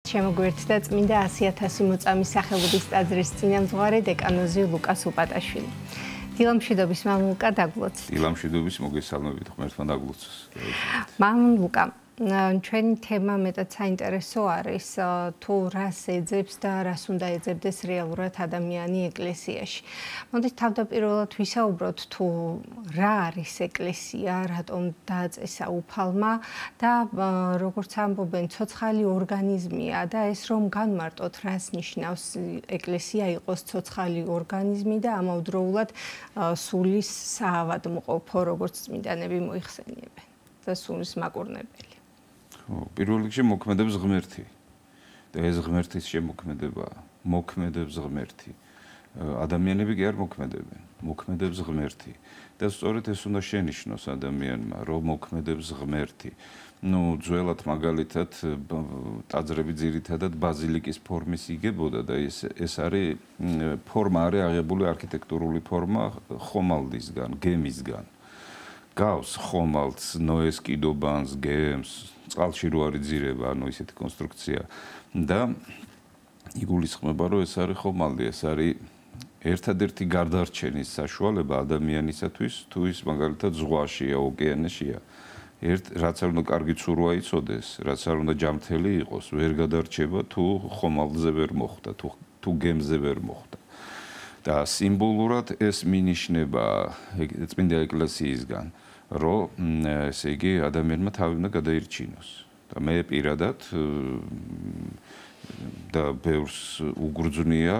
შემოგვერთდა წმინდა 100.000 მოწამის სახელობის ტაძრის წინამძღვარი დეკანოზი ლუკას უპატაშვილი. დილამშვიდობის მამულ ლუკა დაგლოცეთ. დილამშვიდობის მოგესალმებით ღმერთმა დაგლოცოს. მამულ ლუკა, ჩვენი თემა მეტად საინტერესო არის თუ რას ეძებს და რას უნდა ეძებდეს რეალურად ადამიანი ეკლესიაში. მოდით თავდაპირველად ვისაუბროთ თუ რა არის ეკლესია, რატომ დააწესა უფალმა და როგორც ამბობენ ცოცხალი ორგანიზმია და ეს რომ განმარტოთ რას ნიშნავს ეკლესია იყოს ცოცხალი ორგანიზმი და ამავდროულად სულის საავადმყოფო როგორც წმინდანები მოიხსენიებენ და სულის მაკურნებელი. პირველ რიგში მოქმედებს ღმერთი და ეს ღმერთის შემოქმედებაა. მოქმედებს ღმერთი. ადამიანები კი არ მოქმედებენ. მოქმედებს ღმერთი. და სწორედ ეს უნდა შენიშნოს ადამიანმა, რომ მოქმედებს ღმერთი. ძველად მაგალითად ტაძრები ძირითადად ბაზილიკის ფორმის იგებოდა და ეს არის ფორმა არის აღებული არქიტექტურული ფორმა ხომალდისგან, გემისგან. გავს ხომალდს, ნოეს კიდობანს, გემს, წყალში რო არის ძირება, ისეთი კონსტრუქცია და იგულისხმება, რომ ეს არის ხომალდი, ეს არის ერთადერთი გარდარჩენის საშუალება ადამიანისათვის, თუ ის მაგალითად ზღვაშია, ოკეანეშია. რაც არ უნდა კარგი ცურვა იცოდეს, რაც არ უნდა ჯამთელი იყოს, ვერ გადარჩება თუ ხომალდზე ვერ მოხვდა, თუ გემზე ვერ მოხვდა. და სიმბოლურად ეს მინიშნება წმინდა ეკლესიისგან, რომ ესე იგი ადამიანმა თავი უნდა გადაირჩინოს. და მე პირადად და ბევრს უგრძნია,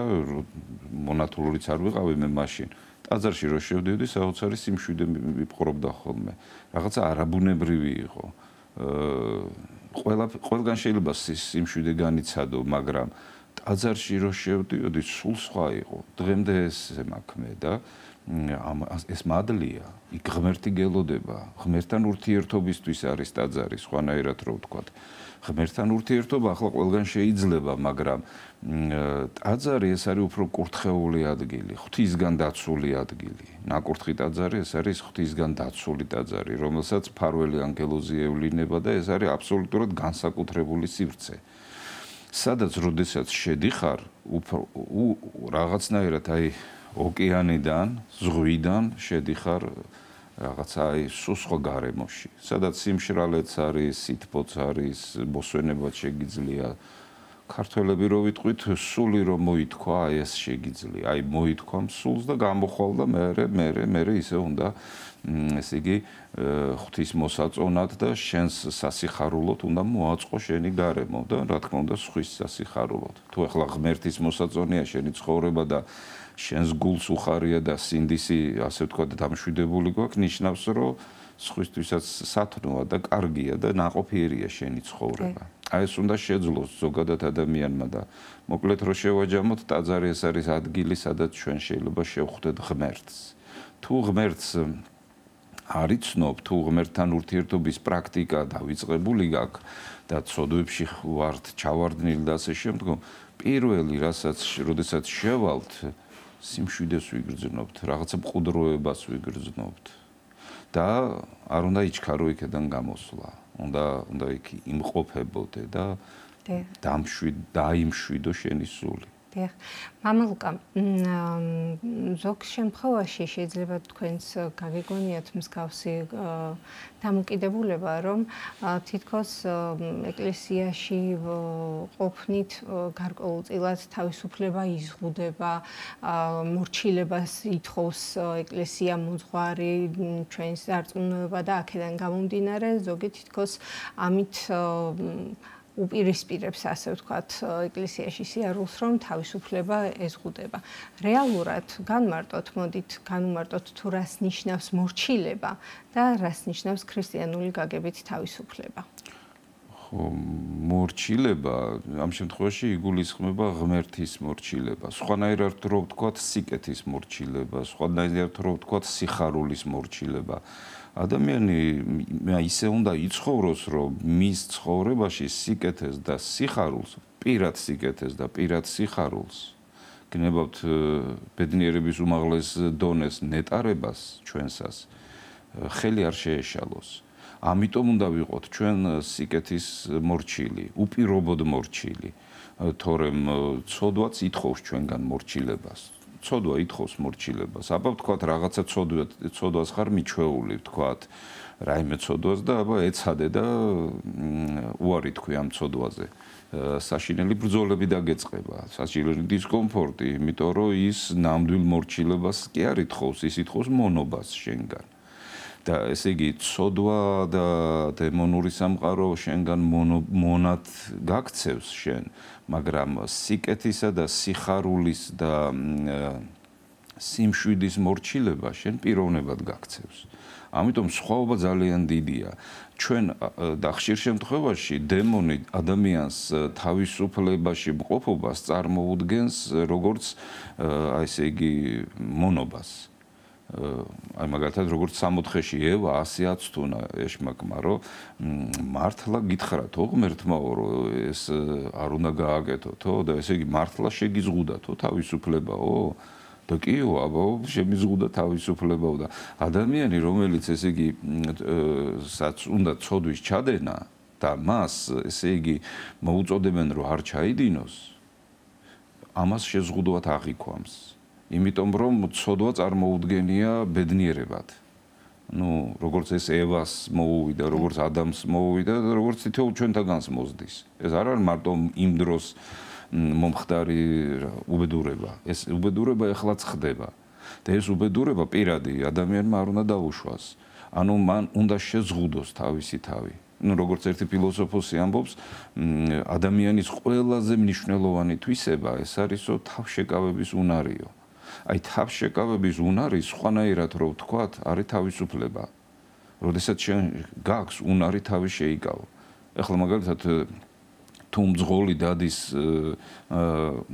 მონათულურიც არ ვიყავი მე მაშინ. ტაძარში რო შევდივდი, საოცარი სიმშვიდე მიპყრობდა ხოლმე. რაღაცა არაბუნებრივი იყო. ყველგან შეიძლება სიმშვიდე განიცადო, მაგრამ ტაძარში რო შევდივდი, სულ სხვა იყო. დღემდე ესე მაქვს მე და ეს მადლია, იქ ღმერთი გელოდება, ღმერთთან ურთიერთობისთვის არის ტაძარი, სხვანაირად რო ვთქვათ. ღმერთთან ურთიერთობა ახლა ყველგან შეიძლება, მაგრამ ტაძარი ეს არის უფრო კურთხეული ადგილი, ღვთისგან დაცული ადგილი. ნაკურთხი ტაძარი ეს არის ღვთისგან დაცული ტაძარი, რომელსაც მფარველი ანგელოზი ევლინება და ეს არის აბსოლუტურად განსაკუთრებული სივრცე. სადაც როდესაც შედიხარ, რაღაცნაირად ოკეანიდან, ზღვიდან შედიხარ რაღაცა სულ სხვა გარემოში. სადაც სიმშრალეც არის, სითბოც არის, მოსვენებაც შეგიძლია. ქართველები რო ვიტყვით, სული რომ მოითქვა, ეს შეგიძლია. მოითქვა სულს და გამოხვალ და მე ისე უნდა ესე იგი ღვთის მოსაწონად და შენს სასიხარულოდ უნდა მოაწყო შენი გარემო და რა თქმა უნდა სხვის სასიხარულოდ. თუ ახლა ღმერთის მოსაწონია შენი ცხოვრება და შენს გულს უხარია და სინდისი ასე ვთქვათ დამშვიდებული გვაქვს, ნიშნავს რომ სხვისთვისაც სათნოა და კარგია და ნაყოფიერია შენი ცხოვრება. ეს უნდა შეძლოს ზოგადად ადამიანმა და მოკლედ რო შევაჯამოთ, ტაძარი ეს არის ადგილი, სადაც ჩვენ შეიძლება შევხვდეთ ღმერთს. თუ ღმერთს არ იცნობ, თუ ღმერთთან ურთიერთობის პრაქტიკა დავიწყებული გაქვს და ცოდვებში ვართ ჩავარდნილი და ასე შემდგომ, პირველი როდესაც შევალთ, სიმშვიდეს ვიგრძნობთ, რაღაცა მყუდროებას ვიგრძნობთ და არ უნდა იჩქარო იქიდან გამოსვლა. უნდა იქ იმყოფებოდე და დაიმშვიდო შენი სული. დიახ. მამა ლუკა, ზოგ შემთხვევაში შეიძლება თქვენს გაგეგონიათ მსგავსი დამოკიდებულება, რომ თითქოს ეკლესიაში ყოფნით გარკვეულწილად თავისუფლება იზღუდება, მორჩილებას ითხოვს ეკლესია მოძღვარი, ჩვენს დარწმუნება და აქედან გამომდინარე, ზოგი თითქოს ამით უპირისპირებს, ასე ვთქვათ, ეკლესიაში სიარულს, რომ თავისუფლება ეზღუდება. რეალურად განვმარტოთ თუ რას ნიშნავს მორჩილება და რას ნიშნავს ქრისტიანული გაგებით თავისუფლება. მორჩილება ამ შემთხვევაში იგულისხმება ღმერთის მორჩილება. სხვანაირად რო ვთქვათ, სიკეთის მორჩილება, სხვანაირად რო ვთქვათ, სიხარულის მორჩილება. ადამიანი ისე უნდა იცხოვროს, რომ მის ცხოვრებაში სიკეთეს და სიხარულს, პირად სიკეთეს და პირად სიხარულს, გნებავთ ბედნიერების უმაღლეს დონეს ნეტარებას ჩვენსას, ხელი არ შეეშალოს. ამიტომ უნდა ვიყოთ ჩვენ სიკეთის მორჩილი, უპირობოდ მორჩილი, თორემ ცოდვაც ითხოვს ჩვენგან მორჩილებას. ცოდვა ითხოვს მორჩილებას. აბა ვთქვათ რაღაცა ცოდვას ხარ მიჩვეული, ვთქვათ რაიმე ცოდვას და აბა ეცადე და უარი თქვი ამ ცოდვაზე. საშინელი ბრძოლები დაგეწყება, საშინელი დისკომფორტი, იმიტომ რომ ის ნამდვილ მორჩილებას კი არ ითხოვს, ის ითხოვს მონობას შენგან. და ესე იგი ცოდვა და დემონური სამყარო შენგან მონად გაქცევს შენ, მაგრამ სიკეთისა და სიხარულის და სიმშვიდის მორჩილება შენ პიროვნებად გაქცევს. ამიტომ სხვაობა ძალიან დიდია. ჩვენ და ხშირ შემთხვევაში დემონი ადამიანს თავისუფლებაში მყოფობას წარმოუდგენს როგორც აი ესე იგი მონობას. აი მაგალითად როგორც 60-ში ევა 100-აც თუნა ეშმაკმა რომ მართლა გითხრათო ღმერთმაო რომ ეს არ უნდა გააკეთოთო და ესე იგი მართლა შეგიზღუდათო თავისუფლებაო და კიო აბა შემიზღუდა თავისუფლებაო და ადამიანი რომელიც ესე იგი საც უნდა ცოდვის ჩადენა და მას ესე იგი მოუწოდებენ რომ არ ჩაიდინოს ამას შეზღუდვად აღიქვამს იმიტომ რომ ცოდვა წარმოუდგენია ბედნიერებად. ნუ როგორც ეს ევას მოუვიდა, როგორც ადამს მოუვიდა და როგორც თითოეულ ჩვენთაგანს მოსდის. ეს არ არის მარტო იმ დროს მომხდარი უბედურება. ეს უბედურება ეხლაც ხდება. და ეს უბედურება პირადი ადამიანმა არ უნდა დაუშვას. ანუ მან უნდა შეზღუდოს თავისი თავი. ნუ როგორც ერთი ფილოსოფოსი ამბობს, ადამიანის ყველაზე მნიშვნელოვანი თვისება ეს არის თავშეკავების უნარიო. აი თავშეკავების უნარი სხვანაირად რო ვთქვათ, არის თავისუფლება. როდესაც შენ გაქვს უნარი თავი შეიკავო. ეხლა მაგალითად თუ მძღოლი დადის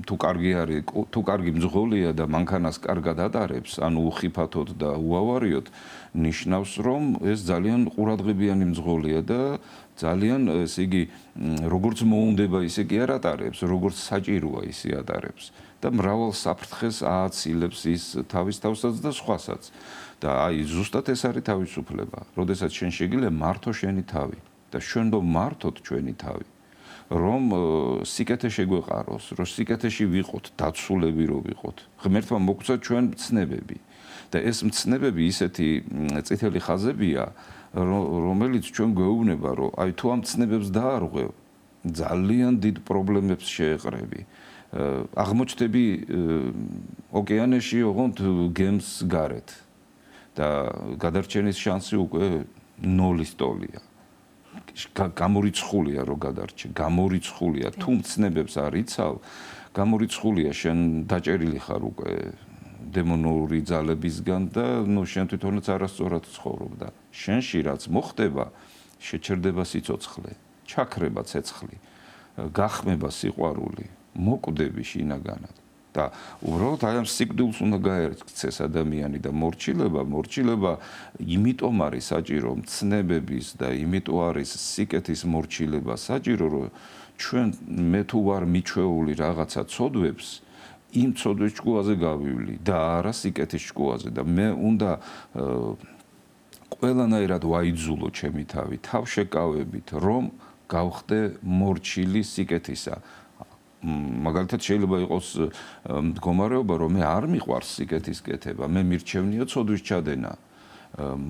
თუ კარგი არის, თუ კარგი მძღოლია და მანქანას კარგად ატარებს, ანუ უხიფათოდ და უავარიოდ, ნიშნავს რომ ეს ძალიან ყურადღებიანი მძღოლია და ძალიან ესე იგი როგორც მოუნდება ისე კი არ ატარებს, როგორც საჭიროა ისე ატარებს. და მრავალ საფრთხეს ააცილებს ის თავის თავსაც და სხვასაც. და აი ზუსტად ეს არის თავისუფლება. როდესაც შენ შეგიძლია მართო შენი თავი და ჩვენ რომ მართოთ ჩვენი თავი, რომ სიკეთე შეგვეყაროს, რომ სიკეთეში ვიყოთ, დაცულები რო ვიყოთ. ღმერთმა მოგცა ჩვენ მცნებები. და ეს მცნებები ისეთი წითელი ხაზებია, რომელიც ჩვენ გვეუბნება, რომ აი თუ ამ მცნებებს დაარღვევ, ძალიან დიდ პრობლემებს შეეყრები. აღმოჩნდები ოკეანეში ოღონდ გემს გარეთ და გადარჩენის შანსი უკვე 0-ის ტოლია. გამორიცხულია რომ გადარჩე, გამორიცხულია. თუ მცნებებს არ იცავ, გამორიცხულია შენ დაჭერილი ხარ უკვე დემონური ძალებისგან და ნუ შენ თვითონაც არასწორად ცხოვრობ და შენში რაც მოხდება, შეჩერდება სიცოცხლე, ჩაქრება ცეცხლი, გახმება სიყვარული. მოკვდები შინაგანად და უბრალოდ აი ამ სიკვდილს უნდა გაერქცეს ადამიანი და მორჩილება იმიტომ არის საჭირო მცნებების და იმიტომ არის სიკეთის მორჩილება საჭირო რომ ჩვენ მე თუ ვარ მიჩვეული რაღაცა ცოდვებს იმ ცოდვის ჭკუაზე გავივლი და არა სიკეთის ჭკუაზე და მე უნდა ყველანაირად ვაიძულო ჩემი თავი თავშეკავებით რომ გავხდე მორჩილი სიკეთისა. მაგალითად შეიძლება იყოს მდგომარეობა რომ მე არ მიყვარს სიკეთის კეთება, მე მირჩევნია ცოდვის ჩადენა,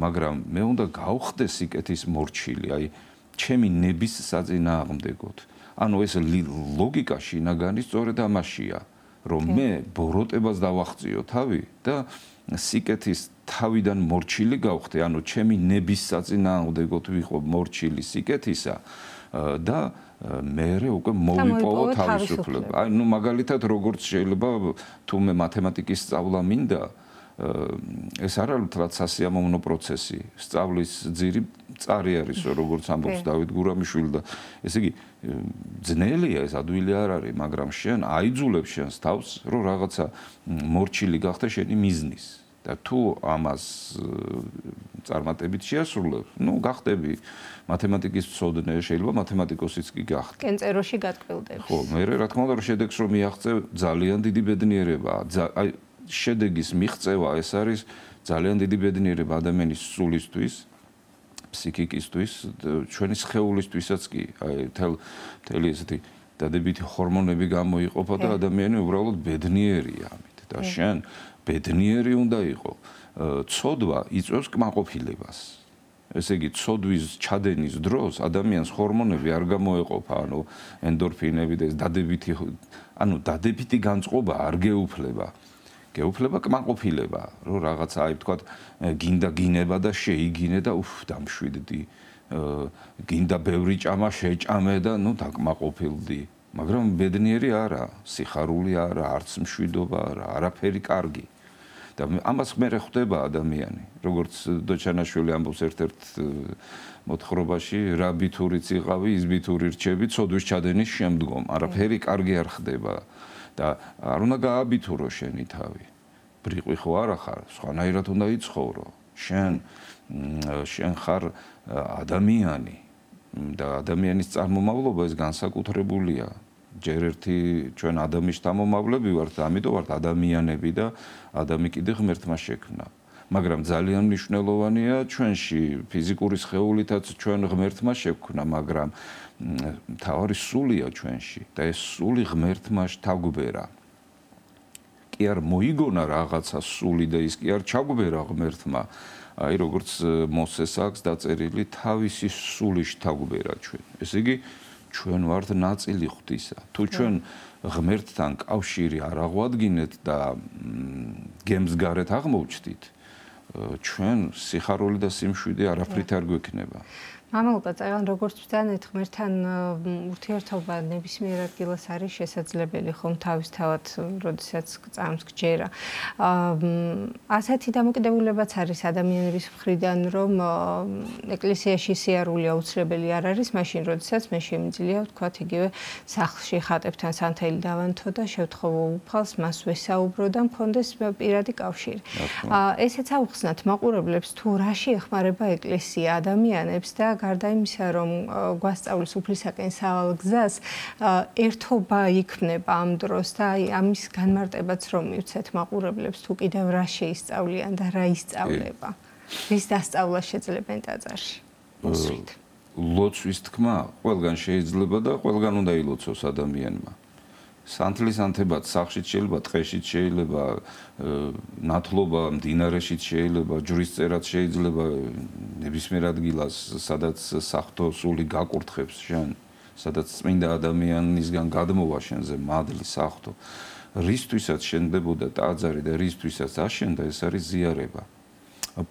მაგრამ მე უნდა გავხდე სიკეთის მორჩილი, აი ჩემი ნების საწინააღმდეგოდ. ანუ ეს ლოგიკა შინაგანი სწორედ ამაშია, რომ მე ბოროტებას დავახციო თავი და სიკეთის თავიდან მორჩილი გავხდე, ანუ ჩემი ნების საწინააღმდეგოდ ვიყო მორჩილი სიკეთისა და მე უკვე მოვიპოვო თავისუფლება. აი ნუ მაგალითად როგორც შეიძლება თუ მე მათემატიკის სწავლა მინდა, ეს არ არის თლაც სასიამოვნო პროცესი. სწავლის ძირი წარი არის, როგორც ამბობს დავით გურამიშვილი და ესე იგი ძნელია ეს ადვილი არ არის, მაგრამ შენ აიძულებ შენს თავს, რომ რაღაცა მორჩილი გახდე შენი მიზნის. და თუ ამას წარმატებით შეასრულებ, ნუ გახდები მათემატიკის მცოდნე, შეიძლება მათემატიკოსიც კი გახდე. კენწეროში გატყილდები. ხო, მე რა თქმა უნდა რომ შედეგს რომ მიაღწევ, ძალიან დიდი ბედნიერებაა. აი შედეგის მიღწევა ეს არის ძალიან დიდი ბედნიერება ადამიანის სულისთვის, ფსიქიკისთვის, ჩვენი სხეულისთვისაც კი, აი მთელი ესეთი დადებითი ჰორმონები გამოიყოფა და ადამიანი უბრალოდ ბედნიერია ამით და შენ ბედნიერი უნდა იყო. ცოდვა იწვევს კმაყოფილებას. ესე იგი, ცოდვის ჩადენის დროს ადამიანს ჰორმონები არ გამოეყოფა, ანუ ენდორფინები და ეს დადებითი განწყობა არ გეუფლება. გეუფლება კმაყოფილება, რომ რაღაცა აი ვთქვათ, გინდა გინება და შეიგინე და დამშვიდდი. გინდა ბევრი ჭამა შეჭამე და დაკმაყოფილდი. მაგრამ ბედნიერი არა, სიხარული არა, არც მშვიდობა არა, არაფერი კარგი. და ამას მერე ხვდება ადამიანი, როგორც დოჩანაშვილი ამბობს ერთ-ერთ მოთხრობაში, რა ბითურიც იყავი, ის ბითური რჩები ცოდვის ჩადენის შემდგომ. არაფერი კარგი არ ხდება და არ უნდა გააბითურო შენი თავი. ბრიყვი ხო არა ხარ, სხვანაირად უნდა იცხოვრო. შენ ხარ ადამიანი და ადამიანის წარმომავლობა ეს განსაკუთრებულია. ჯერ ერთი ჩვენ ადამიანის შთამომავლები ვართ, ამიტომ ვართ ადამიანები და ადამი კიდე ღმერთმა შექმნა. მაგრამ ძალიან მნიშვნელოვანია ჩვენში ფიზიკური სხეულითაც ჩვენ ღმერთმა შექმნა, მაგრამ თავარი სულია ჩვენში და ეს სული ღმერთმა შთაგვბერა. კი არ მოიგონა რაღაცა სული და ის კი არ ჩაგვბერა ღმერთმა. აი როგორც მოსეს აქვს დაწერილი, თავისი სული შთაგვბერა ჩვენ. ესე იგი ჩვენ ვართ ნაწილი ღვთისა. თუ ჩვენ ღმერთთან კავშირი არ აღვადგინეთ და გემს გარეთ აღმოჩნდით, ჩვენ სიხარული და სიმშვიდე არაფრით არ გვექნება. მამალობა წეგან როგორც ვთანეთ ღმერთთან ურთიერთობა ნებისმიერ ადგილას არის შესაძლებელი ხომ თავისთავად როდესაც წამს გჯერა. ასეთი დამოკიდებულებაც არის ადამიანების მხრიდან, რომ ეკლესიაში სიარული აუცილებელი არ არის, მაშინ როდესაც მე შემიძლია ვთქვათ იგივე სახლში ხატებთან სანთელი დავანთო და შევთხოვო უფალს, მას ვესაუბრო და მქონდეს პირადი კავშირი. ესეც აუხსნათ მაყურებლებს თუ რაში ეხმარება ეკლესია ადამიანებს და გარდა იმისა, რომ გვასწავლის უფლისაკენ სავალ გზას, ერთობა იქმნება ამ დროს და ამის განმარტებაც რომ მივცეთ მაყურებლებს, თუ კიდევ რა შეისწავლიან და რა ისწავლება. რის დასწავლა შეძლებენ ტაძარში? ლოცვის თქმა ყველგან შეიძლება და ყველგან უნდა ილოცოს ადამიანმა. სანთლის ანთებაც სახლშიც შეიძლება, ტყეშიც შეიძლება, ნათლობა მდინარეშიც შეიძლება, ჯვრის წერაც შეიძლება, ნებისმიერ ადგილას, სადაც საღვთო სული გაკურთხებს შენ, სადაც წმინდა ადამიანისგან გადმოვა შენზე მადლი საღვთო. რისთვისაც შენდებოდა ტაძარი და რისთვისაც აშენდა, ეს არის ზიარება.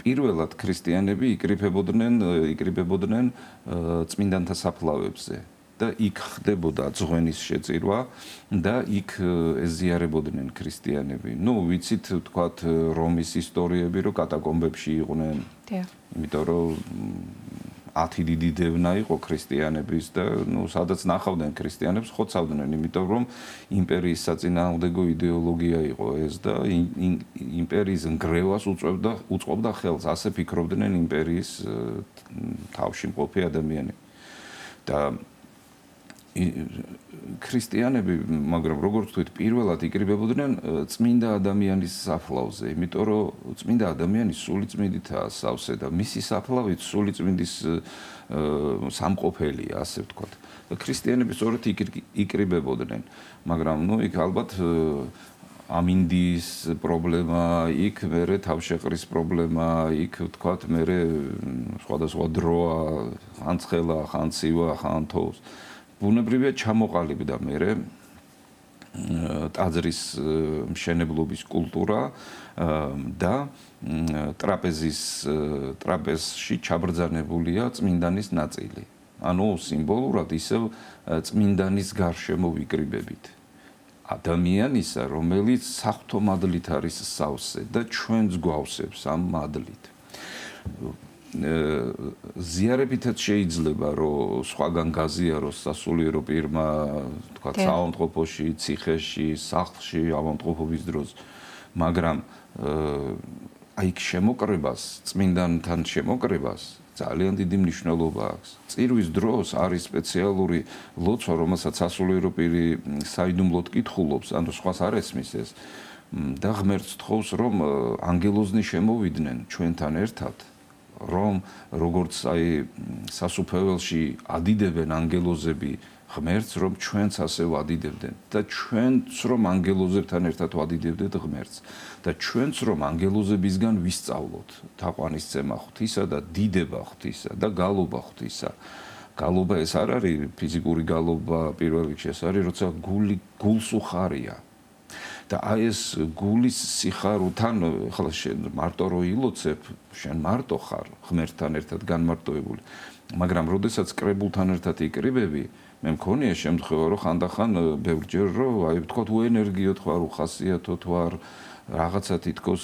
პირველად ქრისტიანები იკრიბებოდნენ წმინდანთა საფლავებზე. და იქ ხდებოდა ძღვენის შეწირვა და იქ ეზიარებოდნენ ქრისტიანები. ვიცით თქვათ რომის ისტორიები, რომ კატაკომბებში იყვნენ. იმიტომ რომ 10 დიდი დევნა იყო ქრისტიანების და სადაც ნახავდნენ ქრისტიანებს, ხოცავდნენ, იმიტომ რომ იმპერიის საწინააღმდეგო იდეოლოგია იყო ეს და იმპერიის ნგრევას უწყობდა ხელს. ასე ფიქრობდნენ იმპერიის თავში მყოფი ადამიანები. და ქრისტიანები, მაგრამ როგორც ვთქვით, პირველად იკრიბებოდნენ წმინდა ადამიანის საფლავზე, იმიტომ რომ წმინდა ადამიანის სული წმინდითაა სავსე და მისი საფლავით სული წმინდის სამყოფელია, ასე ვთქვათ. და ქრისტიანები სწორედ იკრიბებოდნენ, მაგრამ იქ ალბათ ამინდის პრობლემა, იქ მერე თავშეყრის პრობლემა, იქ ვთქვათ მერე სხვადასხვა დროა, ხან ცხელა, ხან ცივა, ხან თოვს. ბუნებრივია ჩამოყალიბდა მერე ტაძრის მშენებლობის კულტურა და ტრაპეზში ჩაბრძანებულია წმინდანის ნაწილი. ანუ სიმბოლურად ისევ წმინდანის გარშემო ვიკრიბებით. ადამიანისა, რომელიც საღვთო მადლით არის სავსე და ჩვენც გვავსებს ამ მადლით. ზიარებითაც შეიძლება რომ სხვაგან გაზიაროს სასულიერო პირმა, თქვათ საავადმყოფოში, ციხეში, სახლში ავადმყოფობის დროს, მაგრამ აი შემოკრებას, წმინდანთან შემოკრებას ძალიან დიდი მნიშვნელობა აქვს. წირვის დროს არის სპეციალური ლოცვა, რომელსაც სასულიერო პირი საიდუმლოდ კითხულობს, ანუ სხვას არ ესმის ეს და ღმერთს თხოვს, რომ ანგელოზნი შემოვიდნენ ჩვენთან ერთად. რომ როგორც აი სასუფეველში ადიდებენ ანგელოზები ღმერთს, რომ ჩვენც ასე ვადიდებდნენ და ჩვენც რომ ანგელოზებთან ერთად ვადიდებდეთ ღმერთს და ჩვენც რომ ანგელოზებისგან ვისწავლოთ თაყვანისცემა ღვთისა და დიდება ღვთისა და გალობა ღვთისა. გალობა ეს არ არის ფიზიკური გალობა, პირველ რიგში ეს არის, როცა გულს უხარია. და აი ეს გულის სიხარულთან, ახლა შენ მარტო რო ილოცებ, შენ მარტო ხარ ღმერთთან ერთად განმარტოებული. მაგრამ როდესაც კრებულთან ერთად იკრიბები, მე მქონია შემთხვევა, რომ ხანდახან ბევრჯერ რომ აი ვთქვათ უენერგიოთ ხარ, უხასიათოთ ვარ, რაღაცა თითქოს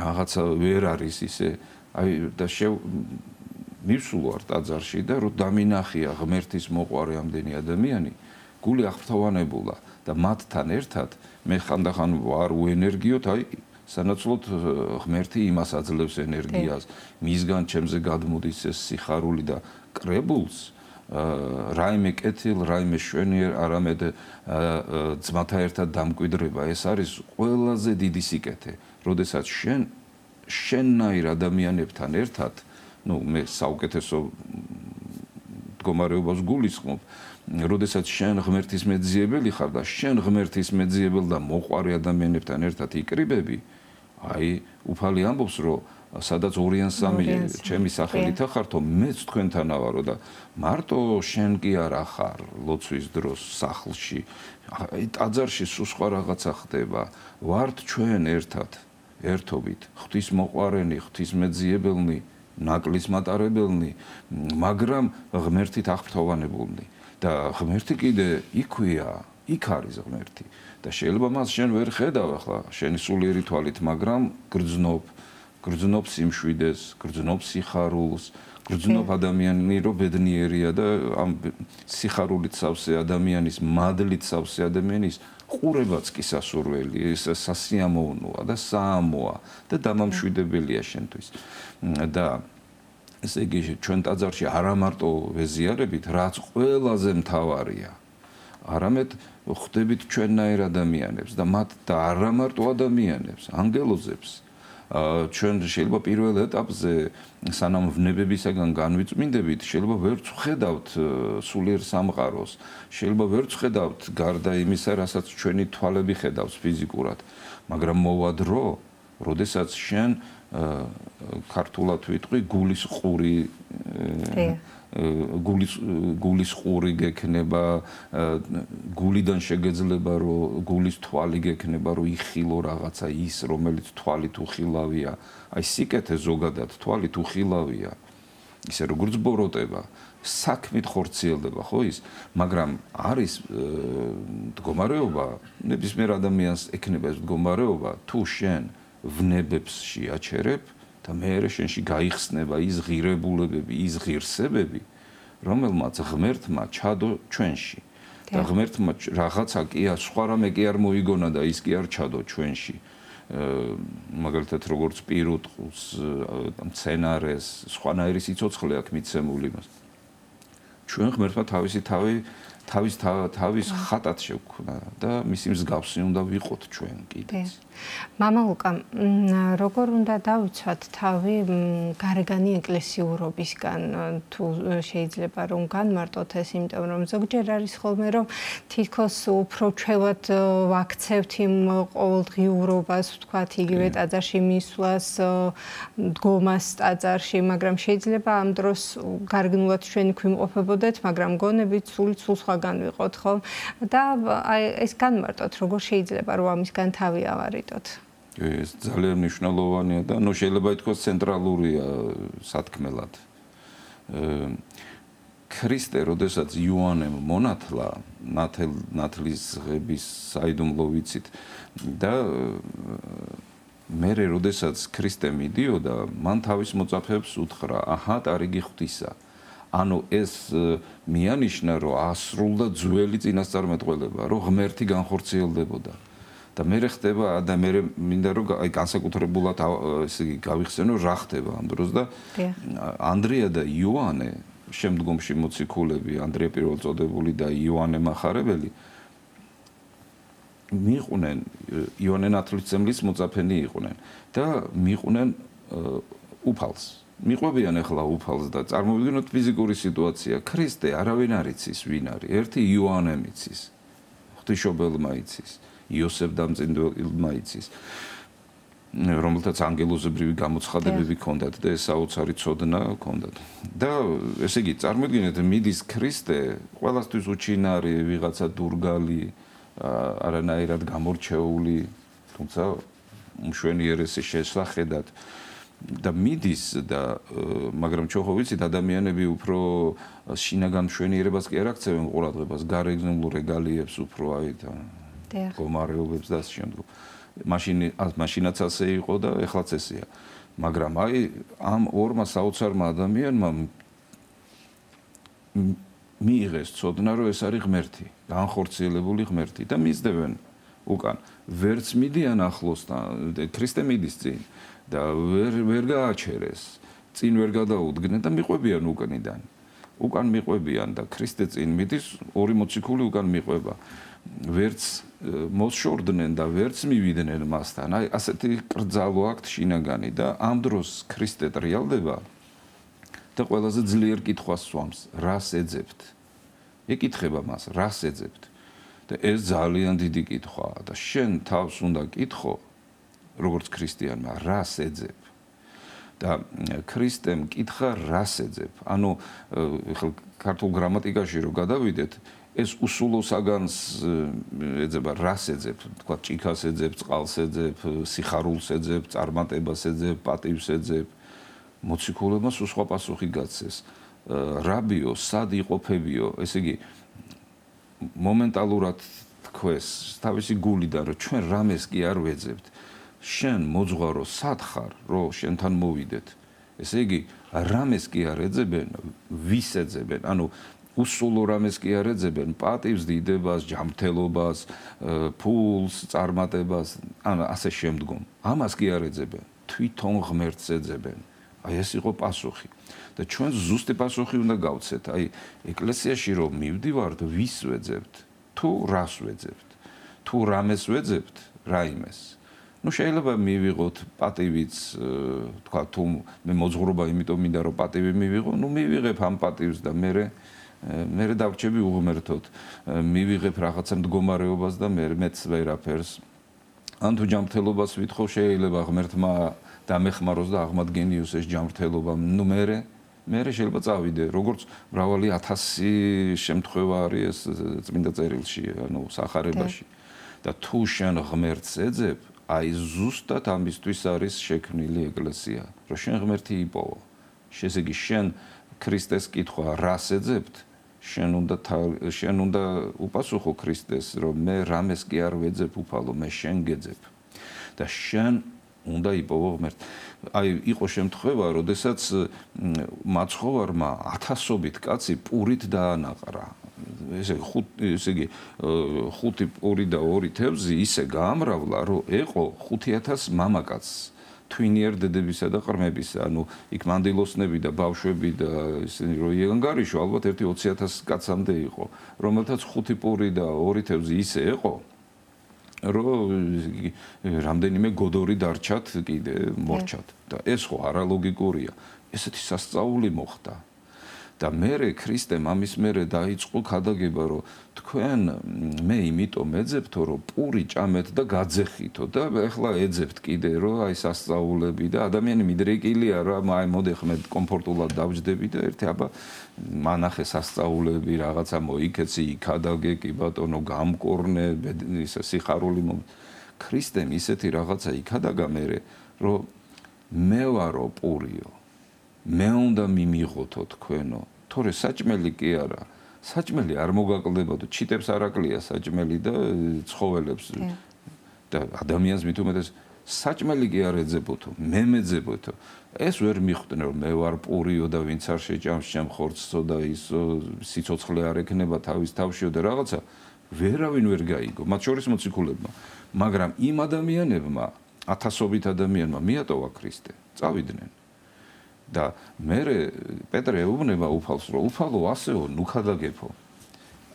რაღაცა ვერ არის ისე, აი და მივსულ ვარ ტაძარში და რომ დამინახია ღმერთის მოყვარე ამდენი ადამიანი, გული აღფრთოვანებულა და მათთან ერთად მე ხანდახან ვარ უენერგიოთ, აი სანაცვლოდ ღმერთი იმას აძლევს ენერგიას, მისგან ჩემზე გადმოდის ეს სიხარული და კრებულს რაიმე კეთილ, რაიმე შვენიერ, არამედ ძმათა ერთად დამკვიდრება, ეს არის ყველაზე დიდი სიკეთე, როდესაც შენნაირ ადამიანებთან ერთად, ну, მე საუკეთესო მდგომარეობას გულისხმობ, როდესაც შენ ღმერთის მეძიებელი ხარ და შენ ღმერთის მეძიებელ და მოყვარე ადამიანებთან ერთად იკრიბები, აი, უფალი ამბობს, რომ სადაც 2 ან 3 ჩემი სახელით ახართო, მეც თქვენთან ავარო და მარტო შენ კი არა ხარ ლოცვის დროს სახლში, ტაძარში სულ სხვა რაღაცა ხდება, ვართ ჩვენ ერთად, ერთობით, ღვთის მოყვარენი, ღვთის მეძიებელნი, ნაკლის მატარებელნი, მაგრამ ღმერთით აღფრთოვანებულნი და ღმერთი კიდე იქვია, იქ არის ღმერთი და შეიძლება მას შენ ვერ ხედავ ახლა შენი სულიერი თვალით, მაგრამ გრძნობ სიმშვიდეს, გრძნობ სიხარულს, გრძნობ ადამიანი რომ ბედნიერია და ამ სიხარულით სავსე ადამიანის, მადლით სავსე ადამიანის ყურებაც კი სასურველი, ეს სასიამოვნოა და საამოა და დამამშვიდებელია შენთვის. და ესე იგი ჩვენ ტაძარში არა მარტო ვეზიარებით, რაც ყველაზე მთავარია, არამედ ხვდებით ჩვენნაირ ადამიანებს და მათ და არა მარტო ადამიანებს, ანგელოზებს. ჩვენ შეიძლება პირველ ეტაპზე სანამ ვნებებისაგან განვიწმინდებით, შეიძლება ვერ ვხედავთ სულიერ სამყაროს, შეიძლება ვერ ვხედავთ გარდა იმისა, რასაც ჩვენი თვალები ხედავს ფიზიკურად, მაგრამ მოვა დრო, როდესაც შენ ქართულად ვიტყვი გულის ყური გულის ყური გექნება, გულიდან შეგეძლება რომ გულის თვალი გექნება, რომ იხილო რაღაცა ის, რომელიც თვალით უხილავია. აი სიკეთე ზოგადად თვალით უხილავია. ისე როგორც ბოროტება, საქმით ხორციელდება, ხო ის, მაგრამ არის მდგომარეობა, ნებისმიერ ადამიანს ექნება ეს მდგომარეობა, თუ შენ ვნებებს შეაჩერებ და მეერე შენში გაიხსნება ის ღირებულებები, ის ღირსებები, რომელმაც ღმერთმა ჩადო ჩვენში. და ღმერთმა რაღაცა კი არ, სხვა რამე კი არ მოიგონა და ის კი არ ჩადო ჩვენში. მაგალითად როგორც პირუტყუს, მცენარეს, სხვანაირი სიცოცხლე აქვს მიცემული მას. ჩვენ ღმერთმა თავის ხატად შევქმნა და მისი მსგავსი უნდა ვიყოთ ჩვენ კიდეც. მამა ლუკა, როგორ უნდა დავიცვათ თავი გარეგანი ეკლესიურობისგან, თუ შეიძლება რომ განმარტოთ ეს, იმიტომ რომ ზოგჯერ არის ხოლმე რომ თითქოს უფრო ჩვევად ვაქცევთ იმ ყოველდღიურობას, ვთქვათ, იგივე ტაძარში მისვლას, დგომას ტაძარში, მაგრამ შეიძლება ამ დროს გარეგნულად ჩვენი ქვიმყოფებოდეთ, მაგრამ გონებით სულ სხვაგან ვიყოთ, ხო? და აი ეს განმარტოთ, როგორ შეიძლება რომ ამისგან თავი ავარიდოთ. ეს ძალიან მნიშვნელოვანია და ნუ შეიძლება ითქვას ცენტრალურია სათქმელად. ქრისტე, როდესაც იოანემ მონათლა, ნათლის ღების საიდუმლო ვიცით და მერე როდესაც ქრისტე მიდიოდა, მან თავის მოწაფეებს უთხრა, აჰა, ტარიგი ღვთისა. ანუ ეს მიანიშნა, რომ ასრულდა ძველი წინასწარმეტყველება, რომ ღმერთი განხორციელდებოდა. და მე ხდება და მე მინდა რომ აი განსაკუთრებულად ესე იგი გავიხსენო რა ხდება ამ დროს და ანდრია და იოანე შემდგომში მოციქულები, ანდრია პირველწოდებული და იოანე მახარებელი მიყვნენ, იოანე ნათლისმცემლის მოწაფენი იყვნენ და მიყვნენ უფალს. მიყვებიან ახლა უფალს და წარმოვიდგინოთ ფიზიკური სიტუაცია. ქრისტე არავინ არ იცის ვინ არის. ერთი იოანე იცის. ღვთისმშობელმა იცის. იოსებ დამწინდელმა იცის. რომელთაც ანგელოზებრივი გამოცხადებები ჰქონდათ და ეს საოცარი ცოდნა ჰქონდათ. და ესე იგი წარმოვიდგინეთ მიდის ქრისტე ყველასთვის უჩინარი ვიღაცა დურგალი არანაირად გამორჩეული თუმცა მშვენიერესი შესახედად და მიდის და მაგრამ ჩვენ ხო ვიცით ადამიანები უფრო შინაგან მშვენიერებას კი არ აქცევენ ყურადღებას გარეგნულ რეგალიებს უფრო აი თან გომარეობებს და ამ შემდგომ მაშინაც ასე იყო და ეხლაც ესეა მაგრამ აი ამ ორმა საოცარმა ადამიანმა მიიღეს ცოდნა რომ ეს არის ღმერთი განხორციელებული ღმერთი და მისდევენ უკან ვერც მიდიან ახლოსთან ქრისტე მიდის წინ და ვერ გააჩერეს წინ ვერ გადაუდგნენ და მიყვებიან უკან მიყვებიან და ქრისტე წინ მიდის ორი მოციქული უკან მიყვება ვერც მოსშორდნენ და ვერც მივიდნენ მასთან აი ასეთი კრძალვა აქვთ შინაგანი და ამ დროს ქრისტე ტრიალდება და ყველაზე ძლიერ კითხვას სვამს რას ეძებთ ეკითხება მას რას ეძებთ და ეს ძალიან დიდი კითხვაა და შენ თავს უნდა კითხო როგორც ქრისტიანმა რას ეძებ და ქრისტემ კითხა რას ეძებ ანუ ხელ ქართულ გრამატიკაში რო გადავიდეთ ეს უსულო საგანს ეძება რას ეძებ თქვა ჭიქას ეძებ წყალს ეძებ სიხარულს ეძებ წარმატებას ეძებ პატივს ეძებ მოციქულებმა სხვა პასუხი გაცეს რაბიო სად იყოფებიო ესე იგი მომენტალურად თქვეს თავისი გულიდან რომ ჩვენ რამეს კი არ ვეძებთ შენ მოძღვარო სად ხარ რომ შენთან მოვიდეთ ესე იგი რამეს კი არ ეძებენ ვის ეძებენ ანუ უსულო რამეს კი არ ეძებენ პატივს დიდებას ჯანმრთელობას ფულს წარმატებას ან ასე შემდგომ ამას კი არ ეძებენ თვითონ ღმერთს ეძებენ აი ეს იყო პასუხი და ჩვენ ზუსტი პასუხი უნდა გავცეთ აი ეკლესიაში რომ მივდივართ ვის ვეძებთ თუ რას ვეძებთ თუ რამეს ვეძებთ რაიმეს ну შეიძლება მივიღოთ პატივიც თქვა თუ მე მოძღვრობა იმიტომ მინდა რომ პატივი მივიღო ну მივიღებ ამ პატივს და მე დავრჩები უღმერთოდ მივიღებ რაღაცა მდგომარეობას და მეც ვერაფერს ან თუ ჯანმრთელობას ვითხოვ შეიძლება ღმერთმა დამეხმაროს და აღმადგენიოს ეს ჯანმრთელობა ну მე შეიძლება წავიდე როგორც მრავალი 1000 შემთხვევა არის ეს წმინდა წერილში ანუ სახარებაში და თუ შენ ღმერთს ეძებ აი ზუსტად ამისთვის არის შექმნილი ეკლესია რომ შენ ღმერთი იპოვო ესე იგი შენ ქრისტეს კითხვა რას ეძებთ შენ უნდა უპასუხო ქრისტეს რომ მე რამეს კი არ ვეძებ უფალო მე შენ გეძებ და შენ უნდა იპოვო ღმერთი აი იყო შემთხვევა როდესაც მაცხოვარმა 1000-ობით კაცი პურით დაანაყრა ესე იგი 5 პური და 2 თევზი ისე გაამრავლა რომ ეყო 5000 მამაკაცს თვინიერ დედებისა და ყრმებისა ანუ იქ მანდილოსნები და ბავშვები და ისინი რო იანგარიშო ალბათ 20000 კაცამდე იყო რომელთაც 5 პური და 2 თევზი ისე ეყო რომ რამდენიმე გოდორი დარჩათ კიდე მორჩათ და ეს ხო არალოგიკურია ესეთი სასწაული მოხდა და მერე ქრისტემ ამის მერე დაიწყო ქადაგება რომ თქვენ მე იმიტომ ეძებთო რომ პური ჭამეთ და გაძეხითო და ეხლა ეძებთ კიდე რომ აი სასწაულები და ადამიანი მიდრეკილია რომ აი მოდი ხმე კომფორტულად დავჯდები და ერთი აბა მანახე სასწაულები რაღაცა მოიქეცი იქადაგე კი ბატონო გამკორნე ისე სიხარული ქრისტემ ისეთი რაღაცა იქადაგა მერე რომ მე ვარო პურიო მე უნდა მიმიღოთო თქვენო თორე საჭმელი კი არა საჭმელი არ მოგაკლდებოდო ჩიტებს არ აკლია საჭმელი და ცხოველებს და ადამიანს მით უმეტეს საჭმელი კი არ ეძებოთო მე მეძებოთო ეს ვერ მიხვდნენ რომ მე ვარ პურიო და ვინც არ შეჭამს ჩემ ხორცსო და ისო სიცოცხლე არ ექნება თავის თავშიო და რაღაცა ვერავინ ვერ გაიგო მათ შორის მოციქულებმა მაგრამ იმ ადამიანებმა 1000-ობით ადამიანმა მიატოვა ქრისტე წავიდნენ და მე პეტრე ეუბნება უფალს რომ უფალო ასეო ნუქადაგეფო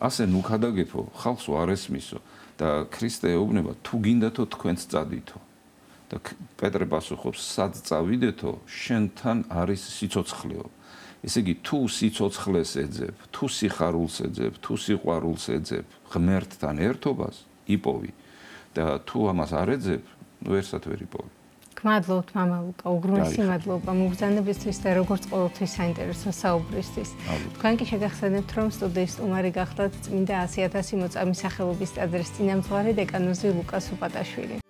ასე ნუქადაგეფო ხალხს არ ესმისო და ქრისტე ეუბნება თუ გინდათო თქვენც წადითო და პეტრე პასუხობს, სად წავიდეთო, შენთან არის სიცოცხლეო. ესე იგი, თუ სიცოცხლეს ეძებ, თუ სიხარულს ეძებ, თუ სიყვარულს ეძებ, ღმერთთან ერთობას იპოვი და თუ ამას არ ეძებ, ვერსად ვერ იპოვი. გმადლობთ მამა ლუკა, უგრუნესი მადლობა მოგზაურობისთვის და როგორც ყოველთვის საინტერესო საუბრისთვის. თქვენ კი შეგახსენებთ, რომ სტუდიის სტუმარი გახლდათ წმინდა 100.000 მოწამის სახელობის ტაძრის წინამძღვარი დეკანოზი ლუკა სუპატაშვილი.